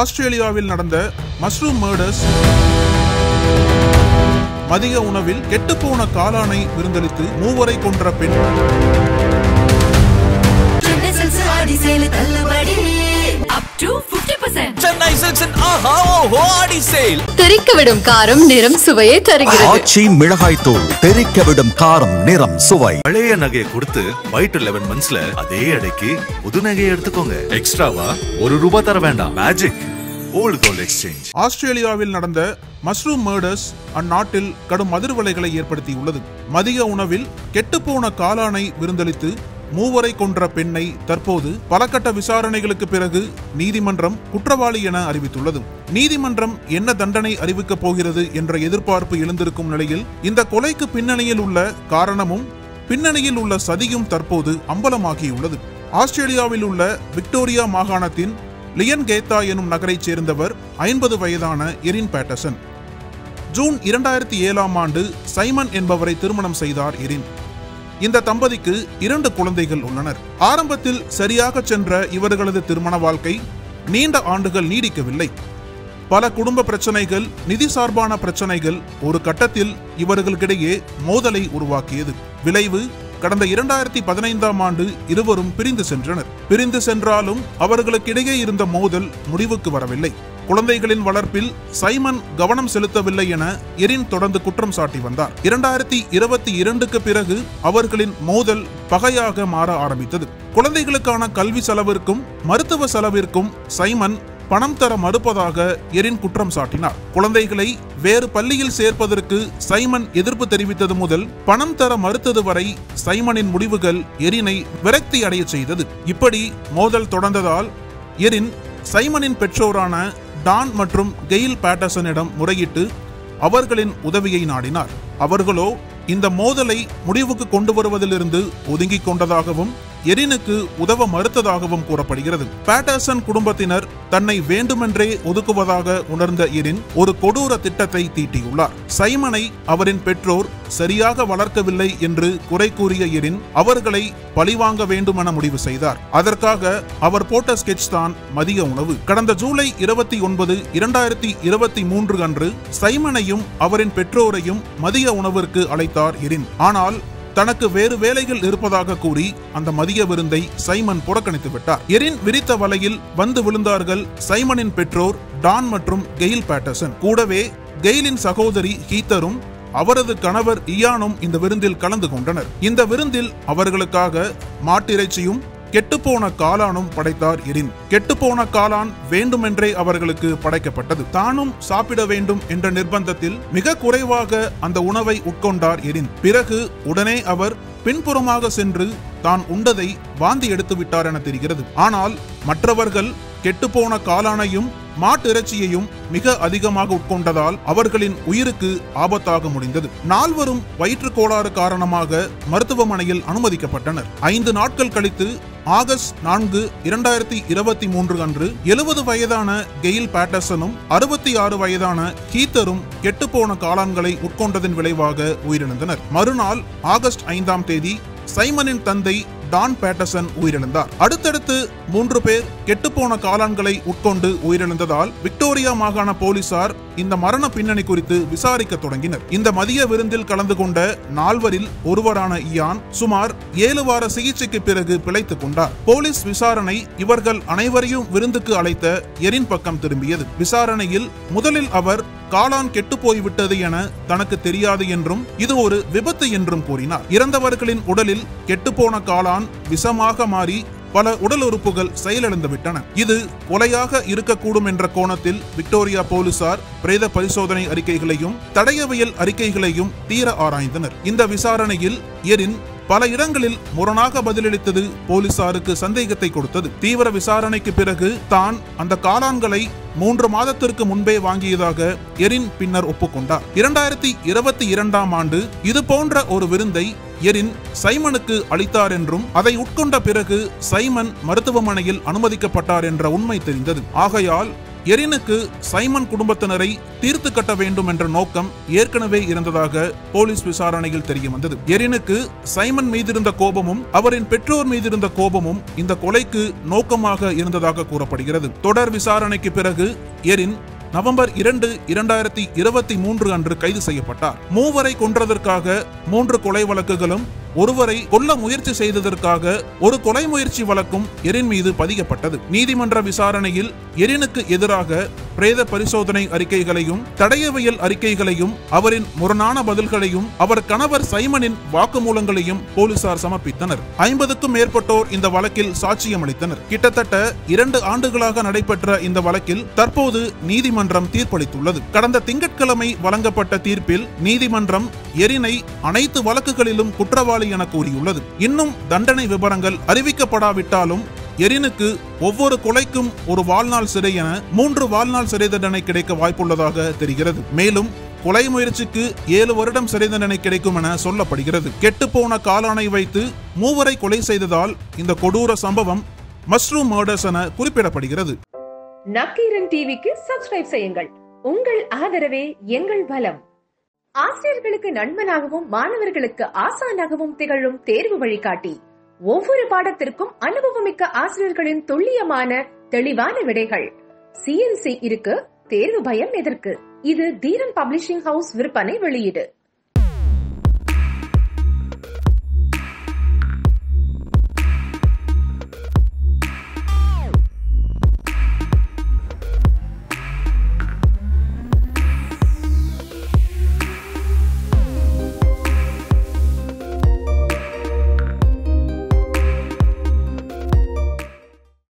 ஆஸ்திரேலியாவில் நடந்த mushroom murders. மதிய உணவில் கெட்டுப்போன காளானை விருந்தளித்து மூவரை கொன்ற பெண். தெரிக்கவிடும் காரம் நிறம் சுவையை தருகிறது. ஆச்சி மிளகாய் தூள் தெரிக்கவிடும் காரம் நிறம் சுவை. பழைய நகையை கொடுத்து வைட் 11 மந்த்ஸ்ல அதே அடைக்கு புது நகையை எடுத்துக்கோங்க. எக்ஸ்ட்ராவா ₹1 தர வேண்டாம். Magic old gold exchange. ஆஸ்திரேலியாவில் நடந்த மஷ்ரூம் மர்டர்ஸ் அந்நாட்டில் கடும் அதிர்வலைகளை ஏற்படுத்தியுள்ளது. மதிய உணவில் கெட்டுப்போன காளானை விருந்தளித்து மூவரை கொன்ற பெண்ணை தற்போது பல கட்ட விசாரணைகளுக்கு பிறகு நீதிமன்றம் குற்றவாளி என அறிவித்துள்ளது. நீதிமன்றம் என்ன தண்டனை அறிவிக்கப் போகிறது என்ற எதிர்பார்ப்பு எழுந்திருக்கும் நிலையில் இந்த கொலைக்கு பின்னணியில் உள்ள காரணமும் பின்னணியில் உள்ள சதியும் தற்போது அம்பலமாகியுள்ளது. ஆஸ்திரேலியாவில் உள்ள விக்டோரியா மாகாணத்தின் லியன் கேத்தா எனும் நகரைச் சேர்ந்தவர் 50 வயதான எரின் பேட்டர்சன். ஜூன் 2007ஆம் ஆண்டு சைமன் என்பவரை திருமணம் செய்தார் எரின். இந்த தம்பதிக்கு 2 குழந்தைகள் உள்ளனர். ஆரம்பத்தில் சரியாக சென்ற இவர்களது திருமண வாழ்க்கை நீண்ட ஆண்டுகள் நீடிக்கவில்லை. பல குடும்ப பிரச்சனைகள், நிதி சார்பான பிரச்சனைகள் ஒரு கட்டத்தில் இவர்களுக்கிடையே மோதலை உருவாக்கியது. விளைவு கடந்த 2015ஆம் ஆண்டு இருவரும் பிரிந்து சென்றனர். பிரிந்து சென்றாலும் அவர்களுக்கிடையே இருந்த மோதல் முடிவுக்கு வரவில்லை. குழந்தைகளின் வளர்ப்பில் சைமன் கவனம் செலுத்தவில்லை என எரின் தொடர்ந்து குற்றம் சாட்டி வந்தார். 2022க்கு பிறகு அவர்களின் மோதல் பகையாக மாற ஆரம்பித்தது. குழந்தைகளுக்கான கல்வி செலவிற்கும் மருத்துவ செலவிற்கும் சைமன் பணம் தர மறுப்பதாக எரின் குற்றம் சாட்டினார். குழந்தைகளை வேறு பள்ளியில் சேர்ப்பதற்கு சைமன் எதிர்ப்பு தெரிவித்தது முதல் பணம் தர மறுத்தது வரை சைமனின் முடிவுகள் எரினை விரக்தி அடைய செய்தது. இப்படி மோதல் தொடர்ந்ததால் எரின் சைமனின் பெற்றோரான டான் மற்றும் கெயில் பேட்டர்சனிடம் முறையிட்டு அவர்களின் உதவியை நாடினார். அவர்களோ இந்த மோதலை முடிவுக்கு கொண்டு வருவதிலிருந்து ஒதுங்கிக் கொண்டதாகவும் எரினுக்கு உதவ மறுத்ததாகவும் கூறப்படுகிறது. பேட்டர்சன் குடும்பத்தினர் தன்னை வேண்டுமென்றே ஒதுக்குவதாக உணர்ந்த எரின் ஒரு கொடூர திட்டத்தை தீட்டியுள்ளார். சைமனை அவரின் பெற்றோர் சரியாக வளர்க்கவில்லை என்று குறை கூறிய எரின் அவர்களை பழிவாங்க வேண்டும் என முடிவு செய்தார். அதற்காக அவர் போட்ட ஸ்கெட்ச் தான் மதிய உணவு. கடந்த ஜூலை 29, 2023 அன்று சைமனையும் அவரின் பெற்றோரையும் மதிய உணவிற்கு அழைத்தார் எரின். ஆனால் தனக்கு வேறு வேலைகள் இருப்பதாக கூறி அந்த மதிய விருந்தை சைமன் புறக்கணித்து விட்டார். எரின் விரித்த வலையில் வந்து விழுந்தார்கள் சைமனின் பெற்றோர் டான் மற்றும் கெயில் பேட்டர்சன். கூடவே கெயிலின் சகோதரி ஹீத்தரும் அவரது கணவர் இயானும் இந்த விருந்தில் கலந்து கொண்டனர். இந்த விருந்தில் அவர்களுக்காக மாட்டிறைச்சியும் கெட்டுப்போன காளானும் படைத்தார் எரின். கெட்டுப்போன காளான் வேண்டுமென்றே அவர்களுக்கு படைக்கப்பட்டது. தானும் சாப்பிட வேண்டும் என்ற நிர்பந்தத்தில் மிக குறைவாக அந்த உணவை உட்கொண்டார் எரின். பிறகு உடனே அவர் பின்புறமாக சென்று தான் உண்டதை வாந்தி எடுத்து விட்டார் என தெரிகிறது. ஆனால் மற்றவர்கள் கெட்டுப்போன காளானையும் மாட்டிறைச்சியையும் மிக அதிகமாக உட்கொண்டதால் அவர்களின் உயிருக்கு ஆபத்தாக முடிந்தது. நால்வரும் வயிற்று கோளாறு காரணமாக மருத்துவமனையில் அனுமதிக்கப்பட்டனர். 5 நாட்கள் கழித்து ஆகஸ்ட் 4, 2023 அன்று 70 வயதான கெயில் பேட்டர்சனும் 66 வயதான ஹீத்தரும் கெட்டுப்போன காளான்களை உட்கொண்டதன் விளைவாக உயிரிழந்தனர். மறுநாள் ஆகஸ்ட் 5ஆம் தேதி சைமனின் தந்தை டான் பேட்டர்சன் உயிரிழந்தார். அடுத்தடுத்து 3 பேர் கெட்டுப்போன காளான்களை உட்கொண்டு உயிரிழந்ததால் விக்டோரியா மாகாண போலீசார் இந்த மரண பின்னணி குறித்து விசாரிக்க தொடங்கினர். இந்த மதிய விருந்தில் கலந்து கொண்ட 4வரில் ஒருவரான இயான் சுமார் 7 வார சிகிச்சைக்கு பிறகு பிழைத்துக் கொண்டார். போலீஸ் விசாரணை இவர்கள் அனைவரையும் விருந்துக்கு அழைத்த எரின் பக்கம் திரும்பியது. விசாரணையில் முதலில் அவர் காளான் கெட்டு போய்விட்டது என தனக்கு தெரியாது என்றும் இது ஒரு விபத்து என்றும் கூறினார். இறந்தவர்களின் உடலில் கெட்டுப்போன காளான் விஷமாக மாறி பல உடல் உறுப்புகள் செயலிழந்து விட்டன. இது கொலையாக இருக்கக்கூடும் என்ற கோணத்தில் விக்டோரியா போலீசார் பிரேத பரிசோதனை அறிக்கைகளையும் தடயவியல் அறிக்கைகளையும் தீர ஆராய்ந்தனர். இந்த விசாரணையில் எரின் பல இடங்களில் முரணாக பதிலளித்தது போலீசாருக்கு சந்தேகத்தை கொடுத்தது. தீவிர விசாரணைக்கு பிறகு தான் அந்த காளான்களை 3 மாதத்திற்கு முன்பே வாங்கியதாக எரின் பின்னர் ஒப்புக்கொண்டார். 2022ஆம் ஆண்டு இது போன்ற ஒரு விருந்தை எரின் சைமனுக்கு அளித்தார் என்றும் அதை உட்கொண்ட பிறகு சைமன் மருத்துவமனையில் அனுமதிக்கப்பட்டார் என்ற உண்மை தெரிந்தது. ஆகையால் எரினுக்கு சைமன் குடும்பத்தினரை தீர்த்து கட்ட வேண்டும் என்ற நோக்கம் ஏற்கனவே இருந்ததாக போலீஸ் விசாரணையில் தெரிய வந்தது. எரினுக்கு சைமன் மீதிருந்த கோபமும் அவரின் பெற்றோர் மீதிருந்த கோபமும் இந்த கொலைக்கு நோக்கமாக இருந்ததாக கூறப்படுகிறது. தொடர் விசாரணைக்கு பிறகு எரின் நவம்பர் 2, 2023 அன்று கைது செய்யப்பட்டார். மூவரை கொன்றதற்காக 3 கொலை வழக்குகளும் ஒருவரை கொல்ல முயற்சி செய்ததற்காக ஒரு கொலை முயற்சி வழக்கும் எரின் மீது பதியப்பட்டது. நீதிமன்ற விசாரணையில் எரினுக்கு எதிராக பிரேத பரிசோதனை அறிக்கைகளையும் தடயவியல் அறிக்கைகளையும் அவரின் முரணான பதில்களையும் அவர் கணவர் சைமனின் வாக்குமூலங்களையும் போலீசார் சமர்ப்பித்தனர். 50க்கும் மேற்பட்டோர் இந்த வழக்கில் சாட்சியம் அளித்தனர். கிட்டத்தட்ட 2 ஆண்டுகளாக நடைபெற்ற இந்த வழக்கில் தற்போது நீதிமன்றம் தீர்ப்பளித்துள்ளது. கடந்த திங்கட்கிழமை வழங்கப்பட்ட தீர்ப்பில் நீதிமன்றம் எரினை அனைத்து வழக்குகளிலும் குற்றவாளி என கூறியுள்ளது. இன்னும் தண்டனை விவரங்கள் அறிவிக்கப்படாவிட்டாலும் எரினுக்கு ஒவ்வொரு கொலைக்கும் ஒரு வாழ்நாள் சிறை என 3 வாழ்நாள் சிறை தண்டனை கிடைக்க வாய்ப்புள்ளதாக தெரிகிறது. மேலும் கொலை முயற்சிக்கு 7 வருடம் சிறை தண்டனை கிடைக்கும் என சொல்லப்படுகிறது. கெட்டுப்போன காலானை வைத்து மூவரை கொலை செய்ததால் இந்த கொடூர சம்பவம் மஷ்ரூம் மர்டர்ஸ் என குறிப்பிடப்படுகிறது. நக்கீரன் டிவிக்கு சப்ஸ்கிரைப் செய்யுங்கள். உங்கள் ஆதரவே எங்கள் பலம். ஆசிரியர்களுக்கு நண்பனாகவும் மாணவர்களுக்கு ஆசானாகவும் திகழும் தேர்வு வழிகாட்டி. ஒவ்வொரு பாடத்திற்கும் அனுபவமிக்க ஆசிரியர்களின் துல்லியமான தெளிவான விடைகள். CNC இருக்கு, தேர்வு பயம் எதற்கு? இது தீரன் பப்ளிஷிங் ஹவுஸ் விற்பனை வெளியீடு.